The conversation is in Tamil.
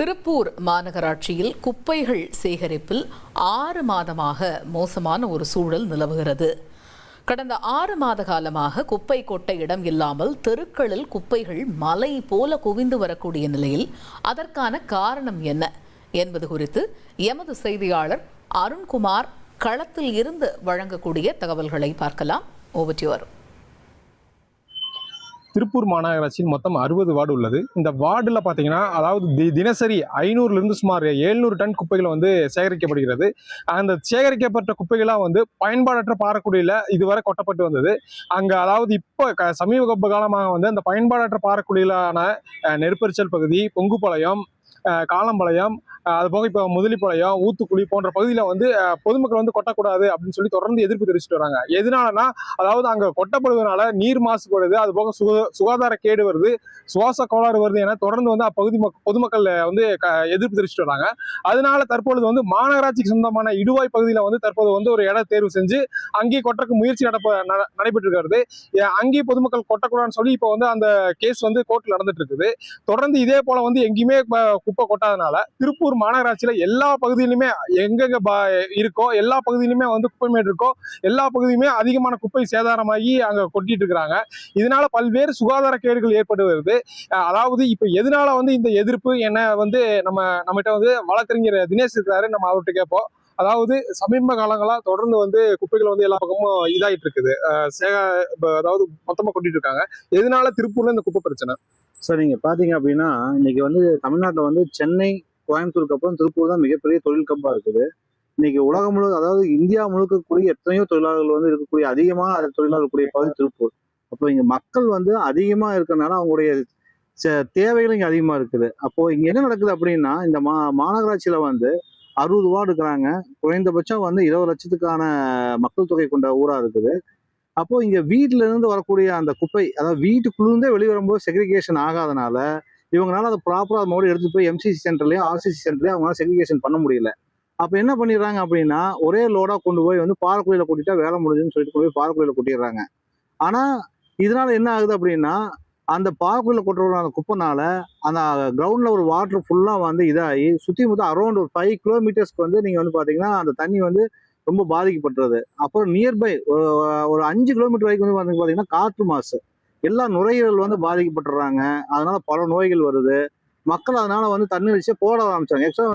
திருப்பூர் மாநகராட்சியில் குப்பைகள் சேகரிப்பில் 6 மாதமாக மோசமான ஒரு சூழல் நிலவுகிறது. கடந்த 6 மாத காலமாக குப்பை கொட்ட இடம் இல்லாமல் தெருக்களில் குப்பைகள் மலை போல குவிந்து வரக்கூடிய நிலையில் அதற்கான காரணம் என்ன என்பது குறித்து எமது செய்தியாளர் அருண்குமார் களத்தில் இருந்து வழங்கக்கூடிய தகவல்களை பார்க்கலாம். Over to you. திருப்பூர் மாநகராட்சியில் மொத்தம் 60 வார்டு உள்ளது. இந்த வார்டில் பார்த்தீங்கன்னா, அதாவது தினசரி 500லிருந்து சுமார் 700 டன் குப்பைகள் சேகரிக்கப்படுகிறது. அந்த சேகரிக்கப்பட்ட குப்பைகளாக பயன்பாடற்ற பாறைக்குழியில் இதுவரை கொட்டப்பட்டு வந்தது. அங்கே அதாவது இப்போ சமீப காலமாக அந்த பயன்பாடற்ற பாறைக்குழியிலான நெருப்பரிச்சல் பகுதி, பொங்குப்பாளையம், காலம்பாளையம், அதுபோக இப்போ முதலிப்பாளையம், ஊத்துக்குழி போன்ற பகுதியில் பொதுமக்கள் கொட்டக்கூடாது அப்படின்னு சொல்லி தொடர்ந்து எதிர்ப்பு தெரிவிச்சுட்டு வராங்க. எதனாலனா, அதாவது அங்கே கொட்டப்படுவதனால நீர் மாசுபடுது, அதுபோக சுகாதார கேடு வருது, சுவாச கோளாறு வருது என தொடர்ந்து அப்பகுதி பொதுமக்கள் எதிர்ப்பு தெரிவிச்சுட்டு வராங்க. அதனால தற்பொழுது மாநகராட்சிக்கு சொந்தமான இடுவாய் பகுதியில் தற்போது ஒரு இடம் தேர்வு செஞ்சு அங்கேயே கொட்டக்கு முயற்சி நடைபெற்று இருக்கிறது. அங்கேயே பொதுமக்கள் கொட்டக்கூடாதுன்னு சொல்லி இப்போ அந்த கேஸ் கோர்ட்ல நடந்துட்டு இருக்குது. தொடர்ந்து இதே போல எங்கேயுமே குப்பை கொட்டாதனால திருப்பூர் மாநகராட்சியில எல்லா பகுதியிலுமே எங்கெங்க இருக்கோ எல்லா பகுதியிலுமே குப்பைமேடு இருக்கோ எல்லா பகுதியுமே அதிகமான குப்பை சேதாரமாகி அங்க கொட்டிட்டு இருக்கிறாங்க. இதனால பல்வேறு சுகாதார கேடுகள் ஏற்பட்டு வருது. அதாவது இப்ப எதனால இந்த எதிர்ப்பு என்ன நம்மகிட்ட வழக்கறிஞர் தினேஷ் இருக்கிறாரு, நம்ம அவர்கிட்ட கேட்போம். அதாவது சமீப காலங்களா தொடர்ந்து குப்பைகள் எல்லா பக்கமும் இதாயிட்டு இருக்குது, அதாவது மொத்தமா கொட்டிட்டு இருக்காங்க. எதனால திருப்பூர்ல இந்த குப்பை பிரச்சனை? சார், நீங்க பாத்தீங்க அப்படின்னா இன்னைக்கு தமிழ்நாட்டில் சென்னை, கோயம்புத்தூருக்கு அப்புறம் திருப்பூர் தான் மிகப்பெரிய தொழில் கம்பா இருக்குது. இன்னைக்கு உலகம் முழுக்க, அதாவது இந்தியா முழுக்க கூடிய எத்தனையோ தொழிலாளர்கள் இருக்கக்கூடிய அதிகமான தொழிலாளர் கூடிய பகுதி திருப்பூர். அப்போ இங்க மக்கள் அதிகமா இருக்கிறதுனால அவங்களுடைய தேவைகளும் இங்க அதிகமா இருக்குது. அப்போ இங்க என்ன நடக்குது அப்படின்னா, இந்த மாநகராட்சியில 60 வார்டு இருக்கிறாங்க. குறைந்தபட்சம் 20 லட்சத்துக்கான மக்கள் தொகை கொண்ட ஊரா இருக்குது. அப்போ இங்க வீட்டுல இருந்து வரக்கூடிய அந்த குப்பை, அதாவது வீட்டுக்குள்ளே வெளியே வரும்போது செக்ரிகேஷன் ஆகாதனால இவங்களால அதை ப்ராப்பரா மறுபடியும் எடுத்து போய் எம்சிசி சென்டர்லயோ ஆர்சிசி சென்டர்லயோ அவங்களால செக்ரிகேஷன் பண்ண முடியல. அப்ப என்ன பண்ணிடுறாங்க அப்படின்னா, ஒரே லோடா கொண்டு போய் பாறைக்குழியில கொட்டிட்டா வேலை முடிஞ்சுன்னு சொல்லிட்டு கொண்டு போய் பாறைக்குழியில கொட்டிடுறாங்க. ஆனா இதனால என்ன ஆகுது அப்படின்னா, அந்த பாறைக்குழியில கொட்டுற அந்த குப்பைனால அந்த கிரவுண்ட்ல ஒரு வாட்டர் ஃபுல்லா இதாகி சுத்தி மொத்தம் அரௌண்ட் ஒரு 5 கிலோமீட்டர்ஸ்க்கு நீங்க பாத்தீங்கன்னா அந்த தண்ணி ரொம்ப பாதிக்கப்பட்டுறது. அப்புறம் நியர்பை ஒரு 5 கிலோமீட்டர் வரைக்கும் பாத்தீங்கன்னா காற்று மாசு, எல்லா நுரையீரல் பாதிக்கப்பட்டுறாங்க. அதனால பல நோய்கள் வருது. மக்கள் அதனால தண்ணி வச்சு போட ஆரம்பிச்சாங்க.